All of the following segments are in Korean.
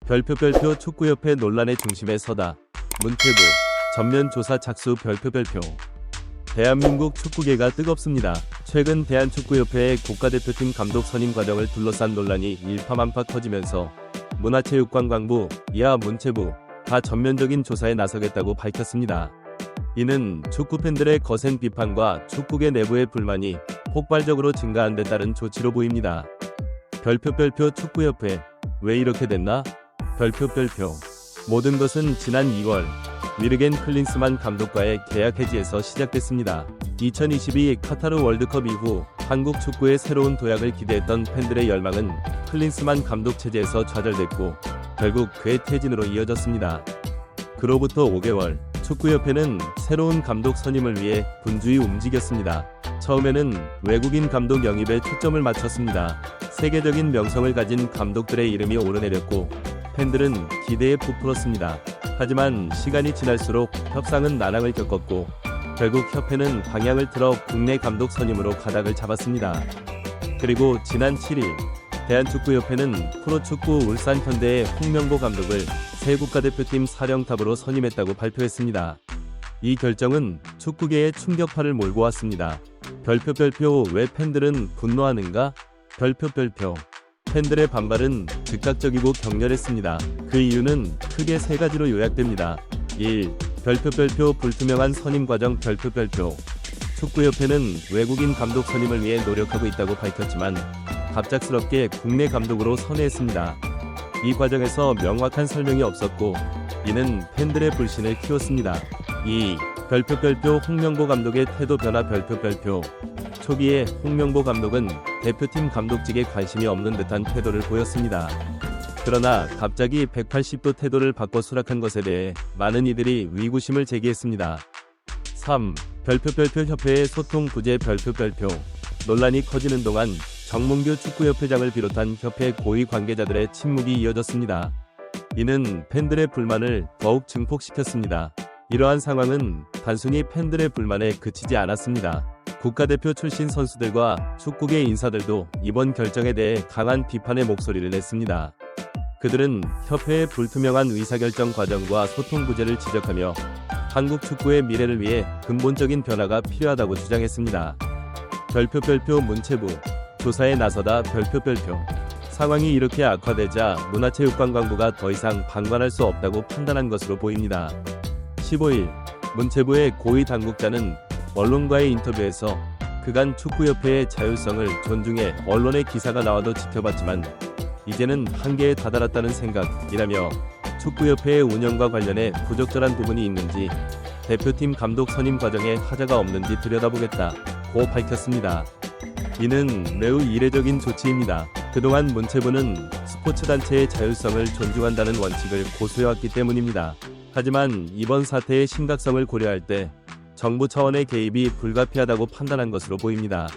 별표 축구협회 논란의 중심에 서다. 문체부 전면 조사 착수 별표. 대한민국 축구계가 뜨겁습니다. 최근 대한축구협회의 국가대표팀 감독 선임 과정을 둘러싼 논란이 일파만파 커지면서 문화체육관광부, 이하 문체부가 전면적인 조사에 나서겠다고 밝혔습니다. 이는 축구팬들의 거센 비판과 축구계 내부의 불만이 폭발적으로 증가한 데 따른 조치로 보입니다. 별표 축구협회 왜 이렇게 됐나? 별표 모든 것은 지난 2월 위르겐 클린스만 감독과의 계약 해지에서 시작됐습니다. 2022 카타르 월드컵 이후 한국 축구의 새로운 도약을 기대했던 팬들의 열망은 클린스만 감독 체제에서 좌절됐고 결국 그의 퇴진으로 이어졌습니다. 그로부터 5개월 축구협회는 새로운 감독 선임을 위해 분주히 움직였습니다. 처음에는 외국인 감독 영입에 초점을 맞췄습니다. 세계적인 명성을 가진 감독들의 이름이 오르내렸고 팬들은 기대에 부풀었습니다. 하지만 시간이 지날수록 협상은 난항을 겪었고 결국 협회는 방향을 틀어 국내 감독 선임으로 가닥을 잡았습니다. 그리고 지난 7일 대한축구협회는 프로축구 울산현대의 홍명보 감독을 새 국가대표팀 사령탑으로 선임했다고 발표했습니다. 이 결정은 축구계에 충격파를 몰고 왔습니다. 별표 왜 팬들은 분노하는가? 별표 팬들의 반발은 즉각적이고 격렬했습니다. 그 이유는 크게 세 가지로 요약됩니다. 1. 별표 불투명한 선임 과정 별표 축구협회는 외국인 감독 선임을 위해 노력하고 있다고 밝혔지만 갑작스럽게 국내 감독으로 선회했습니다. 이 과정에서 명확한 설명이 없었고 이는 팬들의 불신을 키웠습니다. 2. 별표 홍명보 감독의 태도 변화 별표 초기에 홍명보 감독은 대표팀 감독직에 관심이 없는 듯한 태도를 보였습니다. 그러나 갑자기 180도 태도를 바꿔 수락한 것에 대해 많은 이들이 의구심을 제기했습니다. 3. 별표 협회의 소통 부재 별표 논란이 커지는 동안 정몽규 축구협회장을 비롯한 협회 고위 관계자들의 침묵이 이어졌습니다. 이는 팬들의 불만을 더욱 증폭시켰습니다. 이러한 상황은 단순히 팬들의 불만에 그치지 않았습니다. 국가대표 출신 선수들과 축구계 인사들도 이번 결정에 대해 강한 비판의 목소리를 냈습니다. 그들은 협회의 불투명한 의사결정 과정과 소통 부재를 지적하며 한국 축구의 미래를 위해 근본적인 변화가 필요하다고 주장했습니다. 별표 문체부 조사에 나서다 별표 상황이 이렇게 악화되자 문화체육관광부가 더 이상 방관할 수 없다고 판단한 것으로 보입니다. 15일 문체부의 고위 당국자는 언론과의 인터뷰에서 그간 축구협회의 자율성을 존중해 언론의 기사가 나와도 지켜봤지만 이제는 한계에 다다랐다는 생각이라며 축구협회의 운영과 관련해 부적절한 부분이 있는지 대표팀 감독 선임 과정에 하자가 없는지 들여다보겠다고 밝혔습니다. 이는 매우 이례적인 조치입니다. 그동안 문체부는 스포츠단체의 자율성을 존중한다는 원칙을 고수해왔기 때문입니다. 하지만 이번 사태의 심각성을 고려할 때 정부 차원의 개입이 불가피하다고 판단한 것으로 보입니다.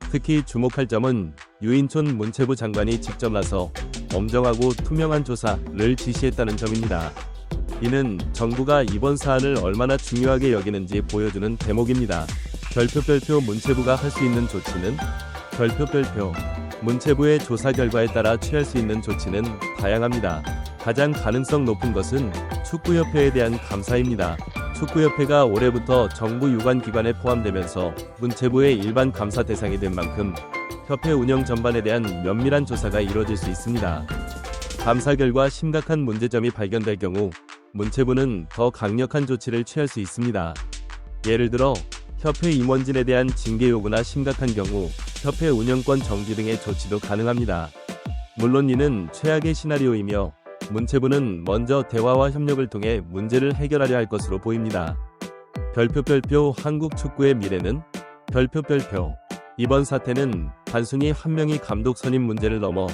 특히 주목할 점은 유인촌 문체부 장관이 직접 나서 엄정하고 투명한 조사를 지시했다는 점입니다. 이는 정부가 이번 사안을 얼마나 중요하게 여기는지 보여주는 대목입니다. 별표 문체부가 할 수 있는 조치는? 별표 문체부의 조사 결과에 따라 취할 수 있는 조치는 다양합니다. 가장 가능성 높은 것은 축구협회에 대한 감사입니다. 축구협회가 올해부터 정부 유관기관에 포함되면서 문체부의 일반 감사 대상이 된 만큼 협회 운영 전반에 대한 면밀한 조사가 이루어질 수 있습니다. 감사 결과 심각한 문제점이 발견될 경우 문체부는 더 강력한 조치를 취할 수 있습니다. 예를 들어 협회 임원진에 대한 징계 요구나 심각한 경우 협회 운영권 정지 등의 조치도 가능합니다. 물론 이는 최악의 시나리오이며 문체부는 먼저 대화와 협력을 통해 문제를 해결하려 할 것으로 보입니다. 별표 한국 축구의 미래는? 별표 이번 사태는 단순히 한 명이 감독 선임 문제를 넘어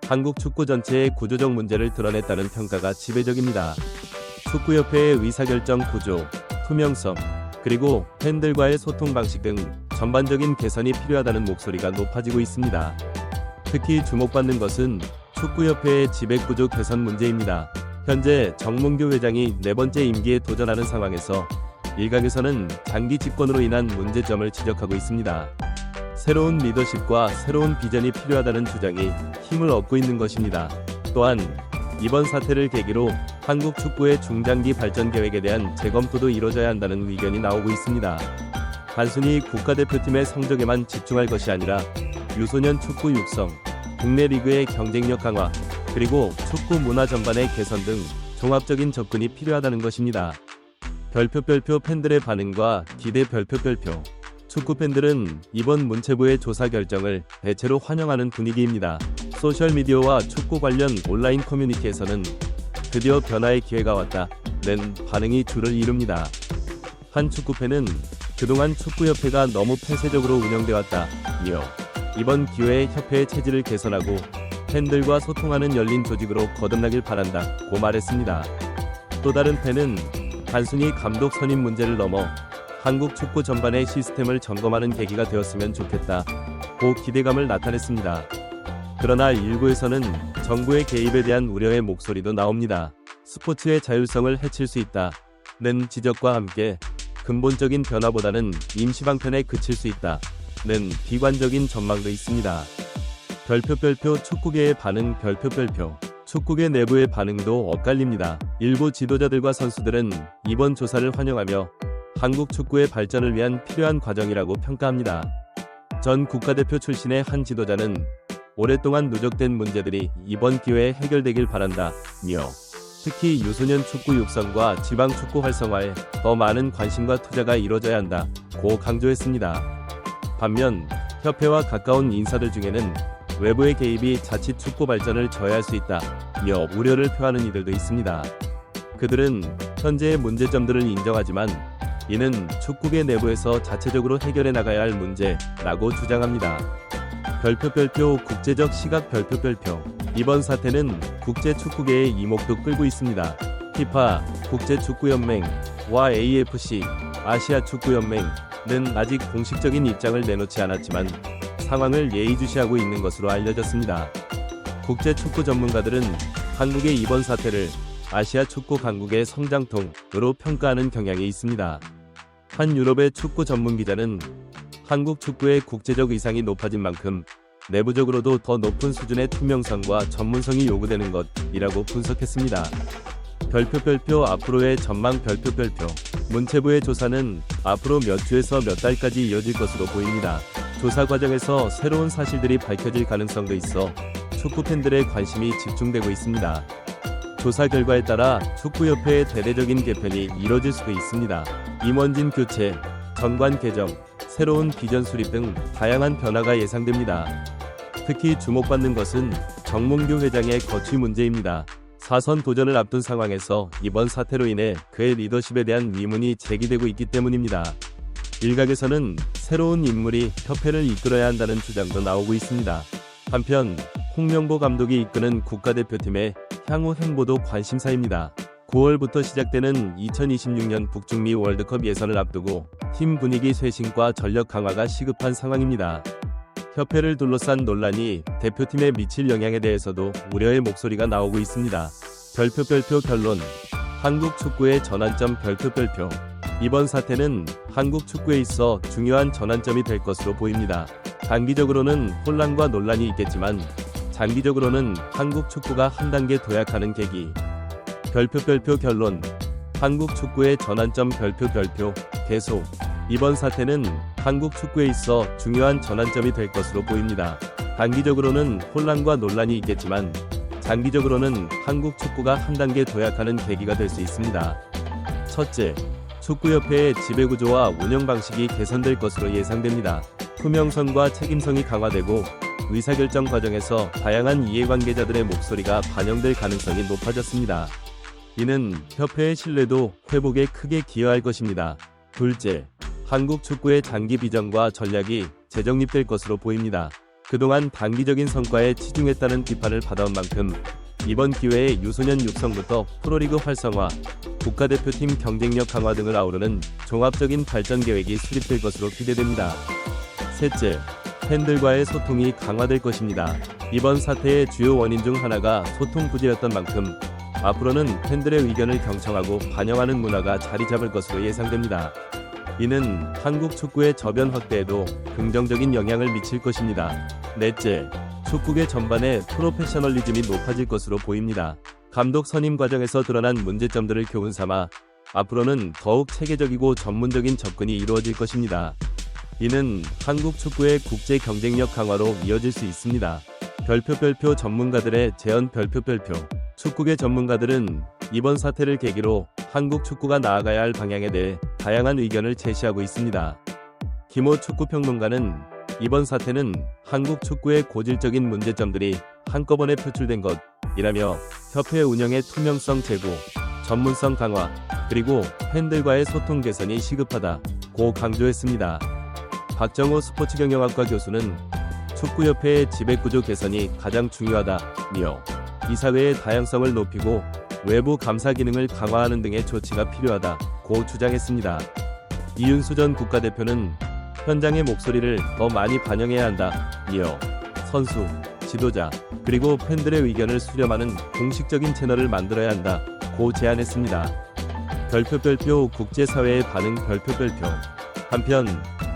한국 축구 전체의 구조적 문제를 드러냈다는 평가가 지배적입니다. 축구협회의 의사결정 구조, 투명성, 그리고 팬들과의 소통 방식 등 전반적인 개선이 필요하다는 목소리가 높아지고 있습니다. 특히 주목받는 것은 축구협회의 지배구조 개선 문제입니다. 현재 정몽규 회장이 4번째 임기에 도전하는 상황에서 일각에서는 장기 집권으로 인한 문제점을 지적하고 있습니다. 새로운 리더십과 새로운 비전이 필요하다는 주장이 힘을 얻고 있는 것입니다. 또한 이번 사태를 계기로 한국 축구의 중장기 발전 계획에 대한 재검토도 이뤄져야 한다는 의견이 나오고 있습니다. 단순히 국가대표팀의 성적에만 집중할 것이 아니라 유소년 축구 육성, 국내 리그의 경쟁력 강화, 그리고 축구 문화 전반의 개선 등 종합적인 접근이 필요하다는 것입니다. 별표 팬들의 반응과 기대 별표. 축구 팬들은 이번 문체부의 조사 결정을 대체로 환영하는 분위기입니다. 소셜미디어와 축구 관련 온라인 커뮤니티에서는 드디어 변화의 기회가 왔다는 반응이 주를 이룹니다. 한 축구팬은 그동안 축구협회가 너무 폐쇄적으로 운영돼 왔다며 이번 기회에 협회의 체질을 개선하고 팬들과 소통하는 열린 조직으로 거듭나길 바란다고 말했습니다. 또 다른 팬은 단순히 감독 선임 문제를 넘어 한국 축구 전반의 시스템을 점검하는 계기가 되었으면 좋겠다고 기대감을 나타냈습니다. 그러나 일부에서는 정부의 개입에 대한 우려의 목소리도 나옵니다. 스포츠의 자율성을 해칠 수 있다는 지적과 함께 근본적인 변화보다는 임시방편에 그칠 수 있다는 비관적인 전망도 있습니다. 별표 축구계의 반응 별표. 축구계 내부의 반응도 엇갈립니다. 일부 지도자들과 선수들은 이번 조사를 환영하며 한국 축구의 발전을 위한 필요한 과정이라고 평가합니다. 전 국가대표 출신의 한 지도자는 오랫동안 누적된 문제들이 이번 기회에 해결되길 바란다며 특히 유소년 축구 육성과 지방 축구 활성화에 더 많은 관심과 투자가 이뤄져야 한다고 강조했습니다. 반면 협회와 가까운 인사들 중에는 외부의 개입이 자칫 축구 발전을 저해할 수 있다며 우려를 표하는 이들도 있습니다. 그들은 현재의 문제점들을 인정하지만 이는 축구계 내부에서 자체적으로 해결해 나가야 할 문제라고 주장합니다. 별표 국제적 시각 별표. 이번 사태는 국제 축구계의 이목도 끌고 있습니다. FIFA 국제축구연맹과 AFC 아시아 축구연맹은 아직 공식적인 입장을 내놓지 않았지만 상황을 예의주시하고 있는 것으로 알려졌습니다. 국제 축구 전문가들은 한국의 이번 사태를 아시아 축구 강국의 성장통으로 평가하는 경향이 있습니다. 한 유럽의 축구 전문 기자는 한국 축구의 국제적 위상이 높아진 만큼 내부적으로도 더 높은 수준의 투명성과 전문성이 요구되는 것이라고 분석했습니다. 별표 앞으로의 전망 별표. 문체부의 조사는 앞으로 몇 주에서 몇 달까지 이어질 것으로 보입니다. 조사 과정에서 새로운 사실들이 밝혀질 가능성도 있어 축구 팬들의 관심이 집중되고 있습니다. 조사 결과에 따라 축구협회의 대대적인 개편이 이뤄질 수도 있습니다. 임원진 교체, 전관 개정, 새로운 비전 수립 등 다양한 변화가 예상됩니다. 특히 주목받는 것은 정몽규 회장의 거취 문제입니다. 4선 도전을 앞둔 상황에서 이번 사태로 인해 그의 리더십에 대한 의문이 제기되고 있기 때문입니다. 일각에서는 새로운 인물이 협회를 이끌어야 한다는 주장도 나오고 있습니다. 한편 홍명보 감독이 이끄는 국가대표팀의 향후 행보도 관심사입니다. 9월부터 시작되는 2026년 북중미 월드컵 예선을 앞두고 팀 분위기 쇄신과 전력 강화가 시급한 상황입니다. 협회를 둘러싼 논란이 대표팀에 미칠 영향에 대해서도 우려의 목소리가 나오고 있습니다. 별표 결론 한국 축구의 전환점 별표. 이번 사태는 한국 축구에 있어 중요한 전환점이 될 것으로 보입니다. 단기적으로는 혼란과 논란이 있겠지만 장기적으로는 한국 축구가 한 단계 도약하는 계기. 별표 결론 한국 축구의 전환점 별표. 계속 이번 사태는 한국 축구에 있어 중요한 전환점이 될 것으로 보입니다. 단기적으로는 혼란과 논란이 있겠지만 장기적으로는 한국 축구가 한 단계 도약하는 계기가 될 수 있습니다. 첫째, 축구협회의 지배구조와 운영 방식이 개선될 것으로 예상됩니다. 투명성과 책임성이 강화되고 의사결정 과정에서 다양한 이해관계자들의 목소리가 반영될 가능성이 높아졌습니다. 이는 협회의 신뢰도 회복에 크게 기여할 것입니다. 둘째, 한국 축구의 장기 비전과 전략이 재정립될 것으로 보입니다. 그동안 단기적인 성과에 치중했다는 비판을 받아온 만큼 이번 기회에 유소년 육성부터 프로리그 활성화, 국가대표팀 경쟁력 강화 등을 아우르는 종합적인 발전 계획이 수립될 것으로 기대됩니다. 셋째, 팬들과의 소통이 강화될 것입니다. 이번 사태의 주요 원인 중 하나가 소통 부재였던 만큼 앞으로는 팬들의 의견을 경청하고 반영하는 문화가 자리 잡을 것으로 예상됩니다. 이는 한국 축구의 저변 확대에도 긍정적인 영향을 미칠 것입니다. 넷째, 축구계 전반의 프로페셔널리즘이 높아질 것으로 보입니다. 감독 선임 과정에서 드러난 문제점들을 교훈 삼아 앞으로는 더욱 체계적이고 전문적인 접근이 이루어질 것입니다. 이는 한국 축구의 국제 경쟁력 강화로 이어질 수 있습니다. 별표 전문가들의 재현 별표. 축구계 전문가들은 이번 사태를 계기로 한국 축구가 나아가야 할 방향에 대해 다양한 의견을 제시하고 있습니다. 김호 축구평론가는 이번 사태는 한국 축구의 고질적인 문제점들이 한꺼번에 표출된 것이라며 협회 운영의 투명성 제고, 전문성 강화, 그리고 팬들과의 소통 개선이 시급하다고 강조했습니다. 박정호 스포츠경영학과 교수는 축구협회의 지배구조 개선이 가장 중요하다며 이사회의 다양성을 높이고 외부 감사 기능을 강화하는 등의 조치가 필요하다고 주장했습니다. 이윤수 전 국가대표는 현장의 목소리를 더 많이 반영해야 한다며 선수, 지도자, 그리고 팬들의 의견을 수렴하는 공식적인 채널을 만들어야 한다고 제안했습니다. 별표 국제사회의 반응 별표. 한편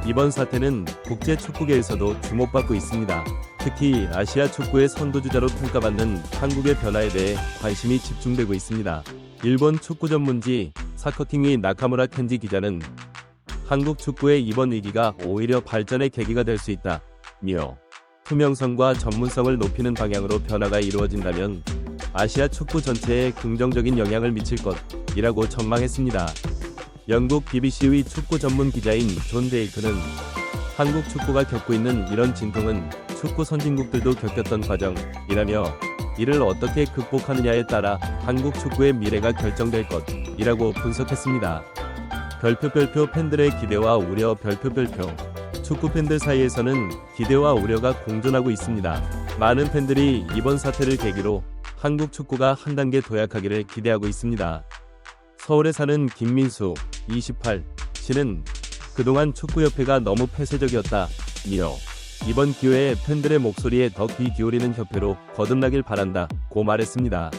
이번 사태는 국제 축구계에서도 주목받고 있습니다. 특히 아시아 축구의 선두주자로 평가받는 한국의 변화에 대해 관심이 집중되고 있습니다. 일본 축구 전문지 사커팅의 나카무라 켄지 기자는 한국 축구의 이번 위기가 오히려 발전의 계기가 될 수 있다며 투명성과 전문성을 높이는 방향으로 변화가 이루어진다면 아시아 축구 전체에 긍정적인 영향을 미칠 것이라고 전망했습니다. 영국 BBC의 축구 전문 기자인 존 데이크는 한국 축구가 겪고 있는 이런 진통은 축구 선진국들도 겪었던 과정이라며 이를 어떻게 극복하느냐에 따라 한국 축구의 미래가 결정될 것이라고 분석했습니다. 별표 팬들의 기대와 우려 별표. 축구 팬들 사이에서는 기대와 우려가 공존하고 있습니다. 많은 팬들이 이번 사태를 계기로 한국 축구가 한 단계 도약하기를 기대하고 있습니다. 서울에 사는 김민수 28씨는 그동안 축구협회가 너무 폐쇄적이었다며 이번 기회에 팬들의 목소리에 더 귀 기울이는 협회로 거듭나길 바란다고 말했습니다.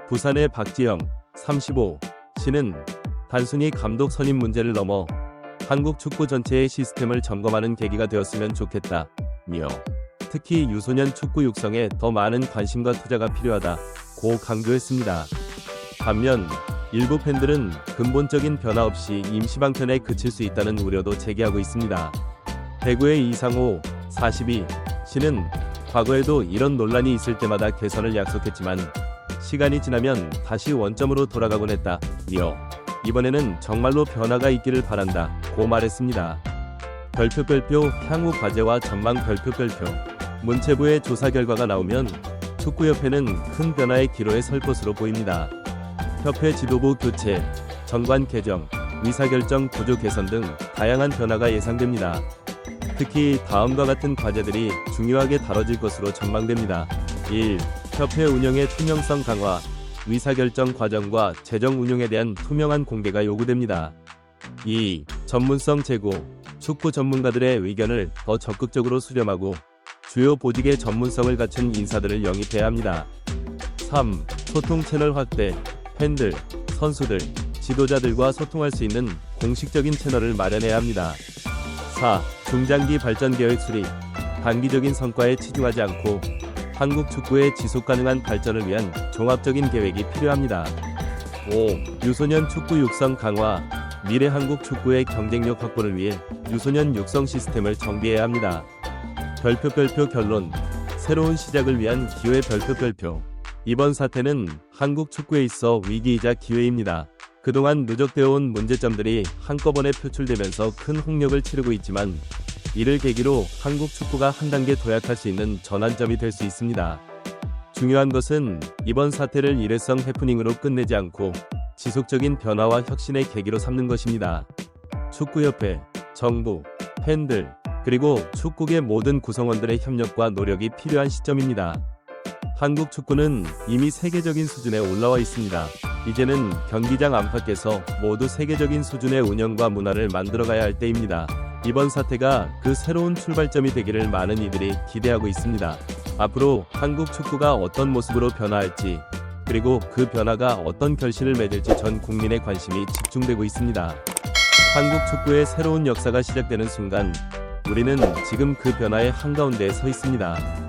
부산의 박지영 35씨는 단순히 감독 선임 문제를 넘어 한국 축구 전체의 시스템을 점검하는 계기가 되었으면 좋겠다며 특히 유소년 축구 육성에 더 많은 관심과 투자가 필요하다고 강조했습니다. 반면 일부 팬들은 근본적인 변화 없이 임시 방편에 그칠 수 있다는 우려도 제기하고 있습니다. 대구의 이상호 42씨는 과거에도 이런 논란이 있을 때마다 개선을 약속했지만 시간이 지나면 다시 원점으로 돌아가곤 했다며 이번에는 정말로 변화가 있기를 바란다고 말했습니다. 별표 향후 과제와 전망 별표. 문체부의 조사 결과가 나오면 축구협회는 큰 변화의 기로에 설 것으로 보입니다. 협회 지도부 교체, 정관 개정, 의사결정 구조 개선 등 다양한 변화가 예상됩니다. 특히 다음과 같은 과제들이 중요하게 다뤄질 것으로 전망됩니다. 1. 협회 운영의 투명성 강화, 의사결정 과정과 재정 운용에 대한 투명한 공개가 요구됩니다. 2. 전문성 제고, 축구 전문가들의 의견을 더 적극적으로 수렴하고 주요 보직의 전문성을 갖춘 인사들을 영입해야 합니다. 3. 소통 채널 확대, 팬들, 선수들, 지도자들과 소통할 수 있는 공식적인 채널을 마련해야 합니다. 4. 중장기 발전 계획 수립, 단기적인 성과에 치중하지 않고 한국 축구의 지속가능한 발전을 위한 종합적인 계획이 필요합니다. 5. 유소년 축구 육성 강화, 미래 한국 축구의 경쟁력 확보를 위해 유소년 육성 시스템을 정비해야 합니다. 별표 결론, 새로운 시작을 위한 기회 별표. 이번 사태는 한국 축구에 있어 위기이자 기회입니다. 그동안 누적되어 온 문제점들이 한꺼번에 표출되면서 큰 홍역을 치르고 있지만 이를 계기로 한국 축구가 한 단계 도약할 수 있는 전환점이 될 수 있습니다. 중요한 것은 이번 사태를 일회성 해프닝으로 끝내지 않고 지속적인 변화와 혁신의 계기로 삼는 것입니다. 축구협회, 정부, 팬들, 그리고 축구계 모든 구성원들의 협력과 노력이 필요한 시점입니다. 한국 축구는 이미 세계적인 수준에 올라와 있습니다. 이제는 경기장 안팎에서 모두 세계적인 수준의 운영과 문화를 만들어가야 할 때입니다. 이번 사태가 그 새로운 출발점이 되기를 많은 이들이 기대하고 있습니다. 앞으로 한국 축구가 어떤 모습으로 변화할지, 그리고 그 변화가 어떤 결실을 맺을지 전 국민의 관심이 집중되고 있습니다. 한국 축구의 새로운 역사가 시작되는 순간, 우리는 지금 그 변화의 한가운데에 서 있습니다.